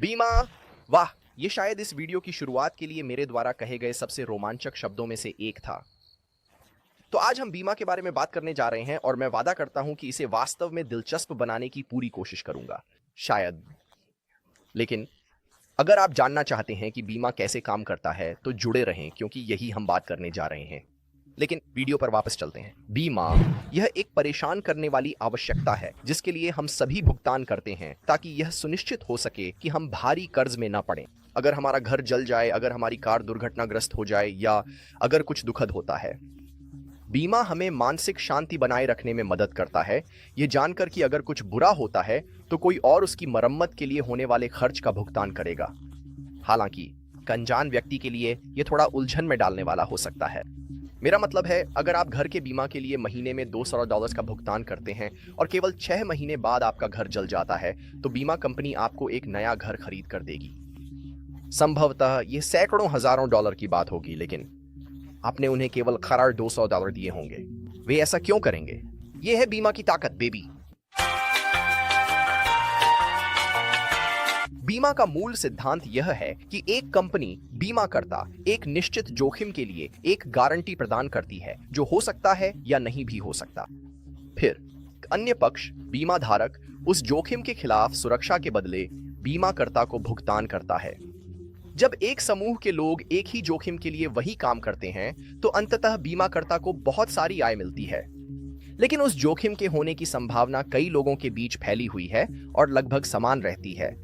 बीमा। वाह, ये शायद इस वीडियो की शुरुआत के लिए मेरे द्वारा कहे गए सबसे रोमांचक शब्दों में से एक था। तो आज हम बीमा के बारे में बात करने जा रहे हैं और मैं वादा करता हूं कि इसे वास्तव में दिलचस्प बनाने की पूरी कोशिश करूंगा। शायद। लेकिन अगर आप जानना चाहते हैं कि बीमा कैसे काम करता है तो जुड़े रहें, क्योंकि यही हम बात करने जा रहे हैं। लेकिन वीडियो पर वापस चलते हैं। बीमा यह एक परेशान करने वाली आवश्यकता है जिसके लिए हम सभी भुगतान करते हैं ताकि यह सुनिश्चित हो सके कि हम भारी कर्ज में ना पड़ें। अगर हमारा घर जल जाए, अगर हमारी कार दुर्घटनाग्रस्त हो जाए या अगर कुछ दुखद होता है, बीमा हमें मानसिक शांति बनाए रखने में मदद करता है, ये जानकर कि अगर कुछ बुरा होता है तो कोई और उसकी मरम्मत के लिए होने वाले खर्च का भुगतान करेगा। हालांकि एक अनजान व्यक्ति के लिए यह थोड़ा उलझन में डालने वाला हो सकता है। मेरा मतलब है, अगर आप घर के बीमा के लिए महीने में $200 का भुगतान करते हैं और केवल 6 महीने बाद आपका घर जल जाता है तो बीमा कंपनी आपको एक नया घर खरीद कर देगी। संभवतः यह सैकड़ों हजारों डॉलर की बात होगी, लेकिन आपने उन्हें केवल खरार $200 दिए होंगे। वे ऐसा क्यों करेंगे? यह है बीमा की ताकत, बेबी। बीमा का मूल सिद्धांत यह है कि एक कंपनी बीमाकर्ता एक निश्चित जोखिम के लिए एक गारंटी प्रदान करती है जो हो सकता है या नहीं भी हो सकता। फिर अन्य पक्ष बीमा धारक उस जोखिम के खिलाफ सुरक्षा के बदले बीमाकर्ता को भुगतान करता है। जब एक समूह के लोग एक ही जोखिम के लिए वही काम करते हैं तो अंततः बीमाकर्ता को बहुत सारी आय मिलती है। लेकिन उस जोखिम के होने की संभावना कई लोगों के बीच फैली हुई है और लगभग समान रहती है।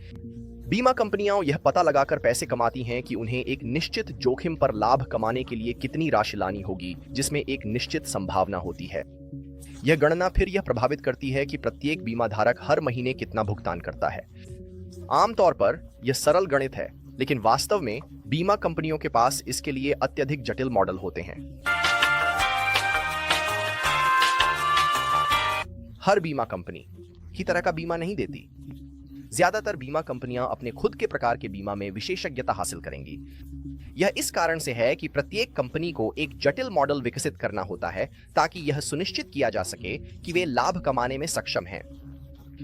बीमा कंपनियां यह पता लगाकर पैसे कमाती हैं कि उन्हें एक निश्चित जोखिम पर लाभ कमाने के लिए कितनी राशि लानी होगी, जिसमें एक निश्चित संभावना होती है। यह गणना फिर यह प्रभावित करती है कि प्रत्येक बीमा धारक हर महीने कितना भुगतान करता है। आमतौर पर यह सरल गणित है, लेकिन वास्तव में बीमा कंपनियों के पास इसके लिए अत्यधिक जटिल मॉडल होते हैं। हर बीमा कंपनी की तरह का बीमा नहीं देती। ज्यादातर बीमा कंपनियां अपने खुद के प्रकार के बीमा में विशेषज्ञता हासिल करेंगी। यह इस कारण से है कि प्रत्येक कंपनी को एक जटिल मॉडल विकसित करना होता है ताकि यह सुनिश्चित किया जा सके कि वे लाभ कमाने में सक्षम हैं।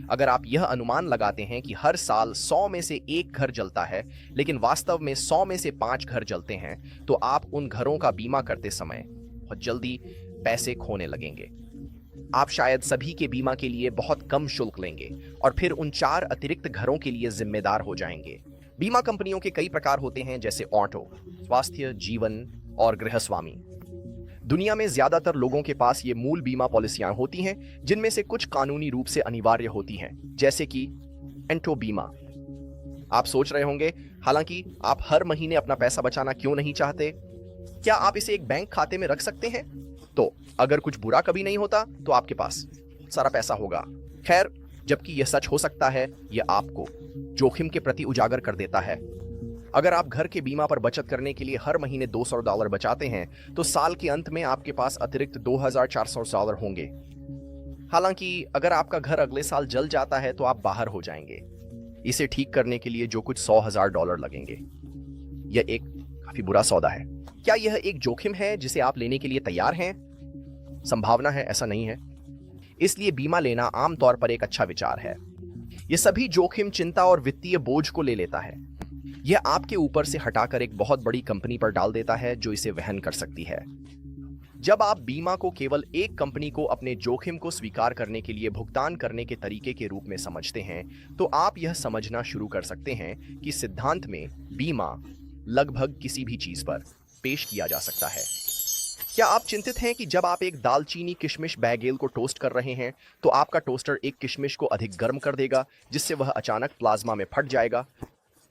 अगर आप यह अनुमान लगाते हैं कि हर साल 100 में से एक घर जलता है, लेकिन वास्तव में 100 में से 5 घर जलते हैं, तो आप उन घरों का बीमा करते समय बहुत जल्दी पैसे खोने लगेंगे। आप शायद सभी के बीमा के लिए बहुत कम शुल्क लेंगे और फिर उन 4 अतिरिक्त घरों के लिए जिम्मेदार हो जाएंगे। बीमा कंपनियों के कई प्रकार होते हैं, जैसे ऑटो, स्वास्थ्य, जीवन और गृहस्वामी। दुनिया में ज्यादातर लोगों के पास ये मूल बीमा पॉलिसियां होती हैं, जिनमें से कुछ कानूनी रूप से अनिवार्य होती हैं, जैसे कि एंटो बीमा। आप सोच रहे होंगे, हालांकि आप हर महीने अपना पैसा बचाना क्यों नहीं चाहते? क्या आप इसे एक बैंक खाते में रख सकते हैं? तो अगर कुछ बुरा कभी नहीं होता तो आपके पास सारा पैसा होगा। खैर, जबकि यह सच हो सकता है, यह आपको जोखिम के प्रति उजागर कर देता है। अगर आप घर के बीमा पर बचत करने के लिए हर महीने $200 बचाते हैं तो साल के अंत में आपके पास अतिरिक्त $2400 होंगे। हालांकि अगर आपका घर अगले साल जल जाता है तो आप बाहर हो जाएंगे। इसे ठीक करने के लिए जो कुछ $100,000 लगेंगे। यह एक काफी बुरा सौदा है। क्या यह एक जोखिम है जिसे आप लेने के लिए तैयार हैं? संभावना है ऐसा नहीं है। इसलिए बीमा लेना आमतौर पर एक अच्छा विचार है। यह सभी जोखिम, चिंता और वित्तीय बोझ को ले लेता है। यह आपके ऊपर से हटाकर एक बहुत बड़ी कंपनी पर डाल देता है जो इसे वहन कर सकती है। जब आप बीमा को केवल एक कंपनी को अपने जोखिम को स्वीकार करने के लिए भुगतान करने के तरीके के रूप में समझते हैं, तो आप यह समझना शुरू कर सकते हैं कि सिद्धांत में बीमा लगभग किसी भी चीज पर पेश किया जा सकता है। क्या आप चिंतित हैं कि जब आप एक दालचीनी किशमिश बैगेल को टोस्ट कर रहे हैं तो आपका टोस्टर एक किशमिश को अधिक गर्म कर देगा, जिससे वह अचानक प्लाज्मा में फट जाएगा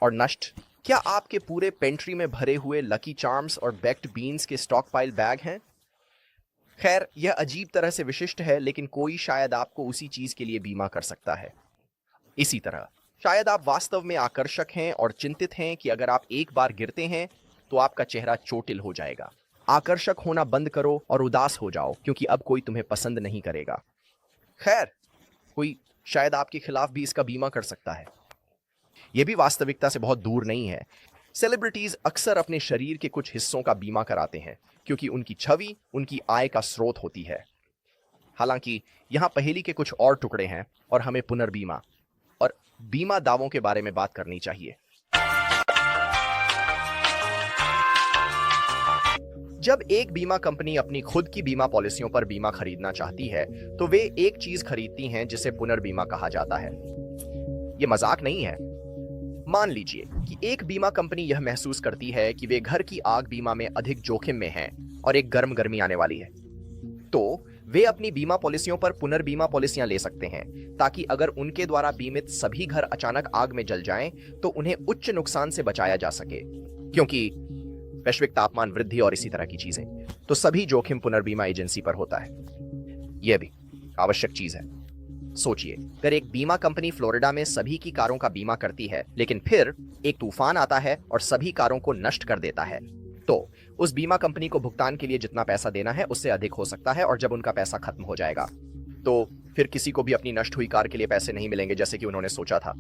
और नष्ट? क्या आपके पूरे पेंट्री में भरे हुए लकी चार्म्स और बेक्ड बीन्स के स्टॉकपाइल बैग हैं? खैर, यह अजीब तरह से विशिष्ट है, लेकिन कोई शायद आपको उसी चीज के लिए बीमा कर सकता है। इसी तरह शायद आप वास्तव में आकर्षक हैं और चिंतित हैं कि अगर आप एक बार गिरते हैं तो आपका चेहरा चोटिल हो जाएगा। आकर्षक होना बंद करो और उदास हो जाओ, क्योंकि अब कोई तुम्हें पसंद नहीं करेगा। खैर, कोई शायद आपके खिलाफ भी इसका बीमा कर सकता है। यह भी वास्तविकता से बहुत दूर नहीं है। सेलिब्रिटीज अक्सर अपने शरीर के कुछ हिस्सों का बीमा कराते हैं, क्योंकि उनकी छवि उनकी आय का स्रोत होती है। हालांकि यहाँ पहेली के कुछ और टुकड़े हैं और हमें पुनर्बीमा और बीमा दावों के बारे में बात करनी चाहिए। जब एक बीमा कंपनी अपनी खुद की बीमा पॉलिसियों पर बीमा खरीदना चाहती है तो वे एक चीज खरीदती हैं जिसे पुनर्बीमा कहा जाता है। ये मजाक नहीं है। मान लीजिए कि एक बीमा कंपनी यह महसूस करती है कि वे घर की आग बीमा में अधिक जोखिम में हैं और एक गर्मी आने वाली है, तो वे अपनी बीमा पॉलिसियों पर पुनर्बीमा पॉलिसियां ले सकते हैं ताकि अगर उनके द्वारा बीमित सभी घर अचानक आग में जल जाएं तो उन्हें उच्च नुकसान से बचाया जा सके। क्योंकि वैश्विक तापमान वृद्धि और इसी तरह की चीजें, तो सभी जोखिम पुनर्बीमा एजेंसी पर होता है। यह भी आवश्यक चीज है। सोचिए, अगर एक बीमा कंपनी फ्लोरिडा में सभी की कारों का बीमा करती है लेकिन फिर एक तूफान आता है और सभी कारों को नष्ट कर देता है, तो उस बीमा कंपनी को भुगतान के लिए जितना पैसा देना है उससे अधिक हो सकता है, और जब उनका पैसा खत्म हो जाएगा तो फिर किसी को भी अपनी नष्ट हुई कार के लिए पैसे नहीं मिलेंगे जैसे कि उन्होंने सोचा था।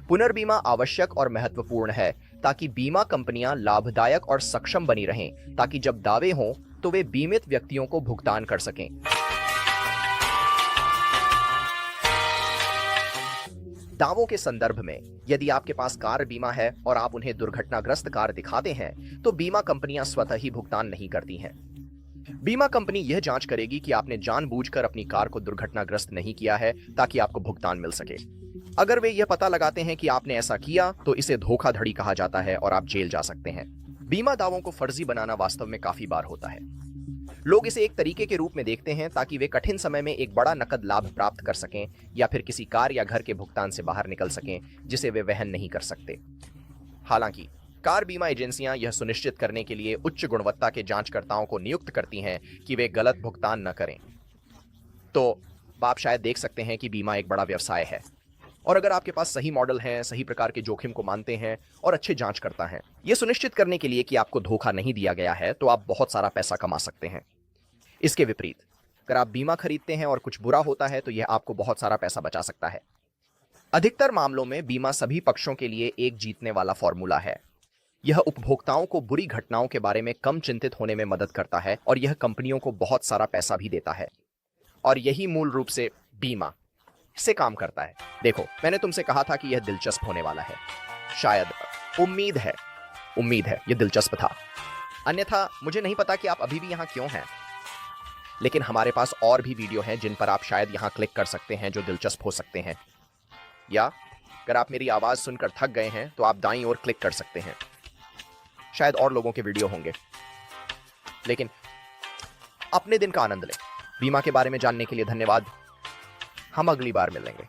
पुनर्बीमा आवश्यक और महत्वपूर्ण है ताकि बीमा कंपनियां लाभदायक और सक्षम बनी रहें, ताकि जब दावे हों तो वे बीमित व्यक्तियों को भुगतान कर सकें। दावों के संदर्भ में, यदि आपके पास कार बीमा है और आप उन्हें दुर्घटनाग्रस्त कार दिखाते हैं तो बीमा कंपनियां स्वतः ही भुगतान नहीं करती हैं। बीमा कंपनी यह जांच करेगी कि आपने जानबूझकर अपनी कार को दुर्घटनाग्रस्त नहीं किया है ताकि आपको भुगतान मिल सके। अगर वे यह पता लगाते हैं कि आपने ऐसा किया तो इसे धोखाधड़ी कहा जाता है और आप जेल जा सकते हैं। बीमा दावों को फर्जी बनाना वास्तव में काफी बार होता है। लोग इसे एक तरीके के रूप में देखते हैं ताकि वे कठिन समय में एक बड़ा नकद लाभ प्राप्त कर सकें या फिर किसी कार या घर के भुगतान से बाहर निकल सकें जिसे वे वहन नहीं कर सकते। हालांकि कार बीमा एजेंसियां यह सुनिश्चित करने के लिए उच्च गुणवत्ता के जांचकर्ताओं को नियुक्त करती हैं कि वे गलत भुगतान न करें। तो आप शायद देख सकते हैं कि बीमा एक बड़ा व्यवसाय है, और अगर आपके पास सही मॉडल हैं, सही प्रकार के जोखिम को मानते हैं और अच्छे जांचकर्ता हैं, यह सुनिश्चित करने के लिए कि आपको धोखा नहीं दिया गया है, तो आप बहुत सारा पैसा कमा सकते हैं। इसके विपरीत, अगर आप बीमा खरीदते हैं और कुछ बुरा होता है तो यह आपको बहुत सारा पैसा बचा सकता है। अधिकतर मामलों में बीमा सभी पक्षों के लिए एक जीतने वाला फॉर्मूला है। यह उपभोक्ताओं को बुरी घटनाओं के बारे में कम चिंतित होने में मदद करता है और यह कंपनियों को बहुत सारा पैसा भी देता है। और यही मूल रूप से बीमा से काम करता है। देखो, मैंने तुमसे कहा था कि यह दिलचस्प होने वाला है। शायद, उम्मीद है यह दिलचस्प था। अन्यथा मुझे नहीं पता कि आप अभी भी यहां क्यों हैं। लेकिन हमारे पास और भी वीडियो हैं जिन पर आप शायद यहां क्लिक कर सकते हैं जो दिलचस्प हो सकते हैं। या अगर आप मेरी आवाज सुनकर थक गए हैं तो आप दाईं ओर क्लिक कर सकते हैं। शायद और लोगों के वीडियो होंगे। लेकिन अपने दिन का आनंद लें। बीमा के बारे में जानने के लिए धन्यवाद। हम अगली बार मिलेंगे।